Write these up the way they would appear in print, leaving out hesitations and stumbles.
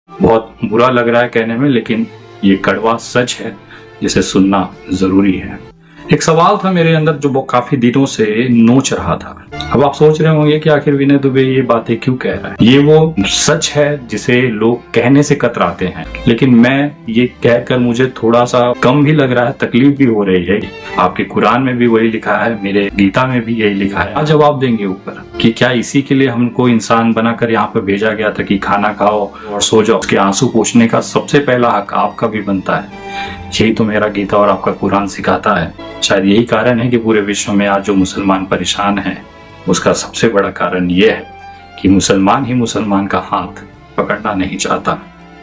बहुत बुरा लग रहा है कहने में, लेकिन ये कड़वा सच है जिसे सुनना जरूरी है। एक सवाल था मेरे अंदर जो काफी दिनों से नोच रहा था। अब आप सोच रहे होंगे कि आखिर विनय दुबे ये बातें क्यों कह रहा है। ये वो सच है जिसे लोग कहने से कतराते हैं, लेकिन मैं ये कहकर मुझे थोड़ा सा कम भी लग रहा है, तकलीफ भी हो रही है। आपके कुरान में भी वही लिखा है, मेरे गीता में भी यही लिखा है। आज जवाब देंगे ऊपर कि क्या इसी के लिए हमको इंसान बनाकर यहाँ पे भेजा गया था कि खाना खाओ और सो जाओ। उसके आंसू पोंछने का सबसे पहला हक आपका भी बनता है। यही तो मेरा गीता और आपका कुरान सिखाता है। शायद यही कारण है कि पूरे विश्व में आज जो मुसलमान परेशान हैं, उसका सबसे बड़ा कारण यह है कि मुसलमान ही मुसलमान का हाथ पकड़ना नहीं चाहता।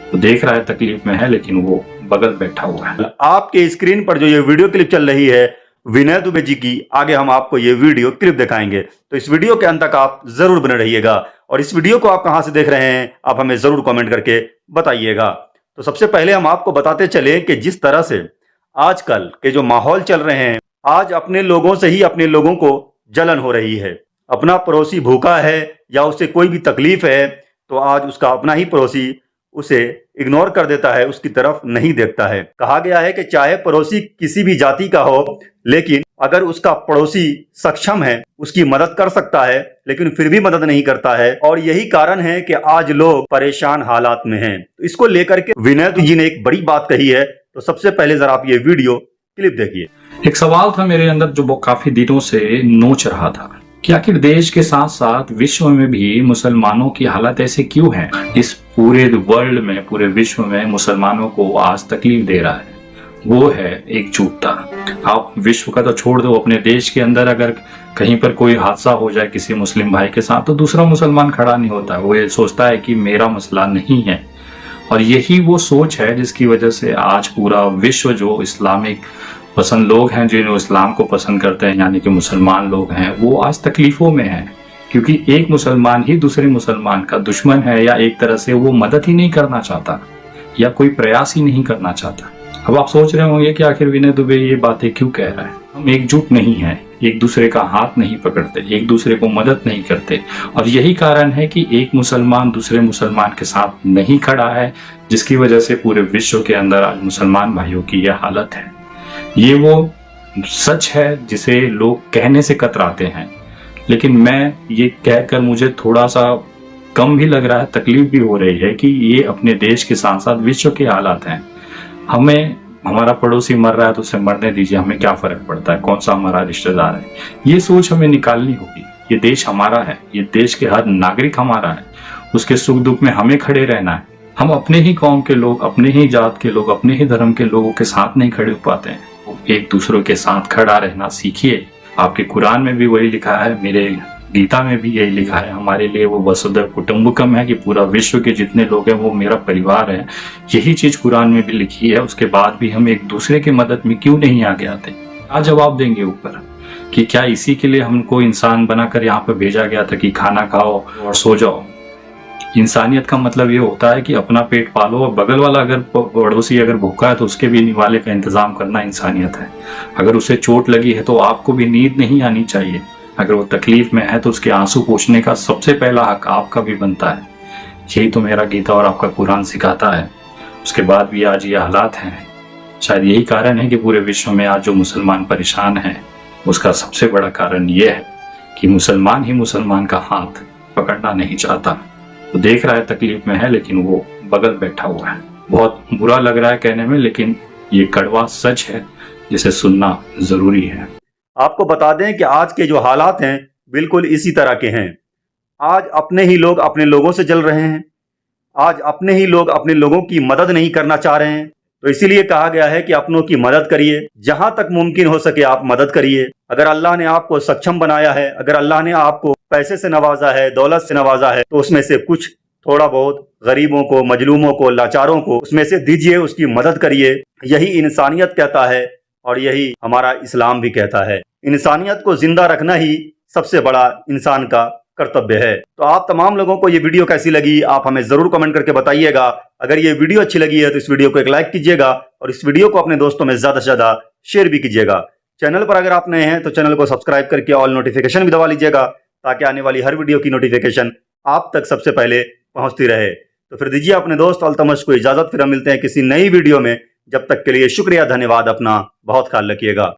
वो देख रहा है तकलीफ में है, लेकिन वो बगल बैठा हुआ है। आपके स्क्रीन पर जो ये वीडियो क्लिप चल रही है विनय दुबे जी की, आगे हम आपको ये वीडियो क्लिप दिखाएंगे, तो इस वीडियो के अंत तक आप जरूर बने रहिएगा। और इस वीडियो को आप कहां से देख रहे हैं आप हमें जरूर कमेंट करके बताइएगा। तो सबसे पहले हम आपको बताते चले कि जिस तरह से आजकल के जो माहौल चल रहे हैं, आज अपने लोगों से ही अपने लोगों को जलन हो रही है। अपना पड़ोसी भूखा है या उसे कोई भी तकलीफ है तो आज उसका अपना ही पड़ोसी उसे इग्नोर कर देता है, उसकी तरफ नहीं देखता है। कहा गया है कि चाहे पड़ोसी किसी भी जाति का हो, लेकिन अगर उसका पड़ोसी सक्षम है, उसकी मदद कर सकता है, लेकिन फिर भी मदद नहीं करता है। और यही कारण है कि आज लोग परेशान हालात में हैं। तो इसको लेकर के विनय जी ने एक बड़ी बात कही है। तो सबसे पहले जरा आप ये वीडियो क्लिप देखिए। एक सवाल था मेरे अंदर जो काफी दिनों से नोच रहा था कि आखिर देश के साथ साथ विश्व में भी मुसलमानों की हालत ऐसे क्यों है। इस पूरे वर्ल्ड में, पूरे विश्व में मुसलमानों को आज तकलीफ दे रहा है, वो है एकजुटता। आप विश्व का तो छोड़ दो, अपने देश के अंदर अगर कहीं पर कोई हादसा हो जाए किसी मुस्लिम भाई के साथ, तो दूसरा मुसलमान खड़ा नहीं होता। वो ये सोचता है कि मेरा मसला नहीं है। और यही वो सोच है जिसकी वजह से आज पूरा विश्व जो इस्लामिक पसंद लोग हैं, जो इस्लाम को पसंद करते हैं, यानी कि मुसलमान लोग हैं, वो आज तकलीफों में हैं। क्योंकि एक मुसलमान ही दूसरे मुसलमान का दुश्मन है, या एक तरह से वो मदद ही नहीं करना चाहता या कोई प्रयास ही नहीं करना चाहता। अब आप सोच रहे होंगे कि आखिर विनय दुबे ये बातें क्यों कह रहा है। हम एकजुट नहीं हैं, एक दूसरे का हाथ नहीं पकड़ते, एक दूसरे को मदद नहीं करते। और यही कारण है कि एक मुसलमान दूसरे मुसलमान के साथ नहीं खड़ा है, जिसकी वजह से पूरे विश्व के अंदर आज मुसलमान भाइयों की यह हालत है। ये वो सच है जिसे लोग कहने से कतराते हैं, लेकिन मैं ये कहकर मुझे थोड़ा सा कम भी लग रहा है, तकलीफ भी हो रही है कि ये अपने देश के साथ साथ विश्व के हालात हैं। हमें हमारा पड़ोसी मर रहा है तो उसे मरने दीजिए, हमें क्या फर्क पड़ता है, कौन सा हमारा रिश्तेदार है। ये सोच हमें निकालनी होगी। ये देश हमारा है, ये देश के हर नागरिक हमारा है, उसके सुख दुख में हमें खड़े रहना है। हम अपने ही कौम के लोग, अपने ही जात के लोग, अपने ही धर्म के लोगों के साथ नहीं खड़े हो पाते हैं। एक दूसरों के साथ खड़ा रहना सीखिए। आपके कुरान में भी वही लिखा है, मेरे गीता में भी यही लिखा है। हमारे लिए वो वसुधैव कुटुंबकम है कि पूरा विश्व के जितने लोग हैं वो मेरा परिवार है। यही चीज कुरान में भी लिखी है। उसके बाद भी हम एक दूसरे की मदद में क्यों नहीं आगे आते। आज जवाब देंगे ऊपर कि क्या इसी के लिए हमको इंसान बनाकर यहाँ पे भेजा गया था कि खाना खाओ और सो जाओ। इंसानियत का मतलब ये होता है कि अपना पेट पालो, और बगल वाला अगर पड़ोसी अगर भूखा है तो उसके भी निवाले का इंतजाम करना इंसानियत है। अगर उसे चोट लगी है तो आपको भी नींद नहीं आनी चाहिए। अगर वो तकलीफ में है तो उसके आंसू पोंछने का सबसे पहला हक आपका भी बनता है। यही तो मेरा गीता और आपका कुरान सिखाता है। उसके बाद भी आज ये हालात हैं। शायद यही कारण है कि पूरे विश्व में आज जो मुसलमान परेशान हैं, उसका सबसे बड़ा कारण यह है कि मुसलमान ही मुसलमान का हाथ पकड़ना नहीं चाहता। वो देख रहा है तकलीफ में है, लेकिन वो बगल बैठा हुआ है। बहुत बुरा लग रहा है कहने में, लेकिन ये कड़वा सच है जिसे सुनना जरूरी है। आपको बता दें कि आज के जो हालात हैं बिल्कुल इसी तरह के हैं। आज अपने ही लोग अपने लोगों से जल रहे हैं। आज अपने ही लोग अपने लोगों की मदद नहीं करना चाह रहे हैं। तो इसीलिए कहा गया है कि अपनों की मदद करिए, जहां तक मुमकिन हो सके आप मदद करिए। अगर अल्लाह ने आपको सक्षम बनाया है, अगर अल्लाह ने आपको पैसे से नवाजा है, दौलत से नवाजा है, तो उसमें से कुछ थोड़ा बहुत गरीबों को, मजलूमों को, लाचारों को उसमें से दीजिए, उसकी मदद करिए। यही इंसानियत कहता है और यही हमारा इस्लाम भी कहता है। इंसानियत को जिंदा रखना ही सबसे बड़ा इंसान का कर्तव्य है। तो आप तमाम लोगों को ये वीडियो कैसी लगी आप हमें जरूर कमेंट करके बताइएगा। अगर ये वीडियो अच्छी लगी है तो इस वीडियो को एक लाइक कीजिएगा और इस वीडियो को अपने दोस्तों में ज्यादा से ज्यादा शेयर भी कीजिएगा। चैनल पर अगर आप नए हैं तो चैनल को सब्सक्राइब करके ऑल नोटिफिकेशन भी दबा लीजिएगा, ताकि आने वाली हर वीडियो की नोटिफिकेशन आप तक सबसे पहले पहुंचती रहे। तो फिर दीजिए अपने दोस्त अल्तमश को इजाजत, फिर हम मिलते हैं किसी नई वीडियो में। जब तक के लिए शुक्रिया, धन्यवाद, अपना बहुत ख्याल रखिएगा।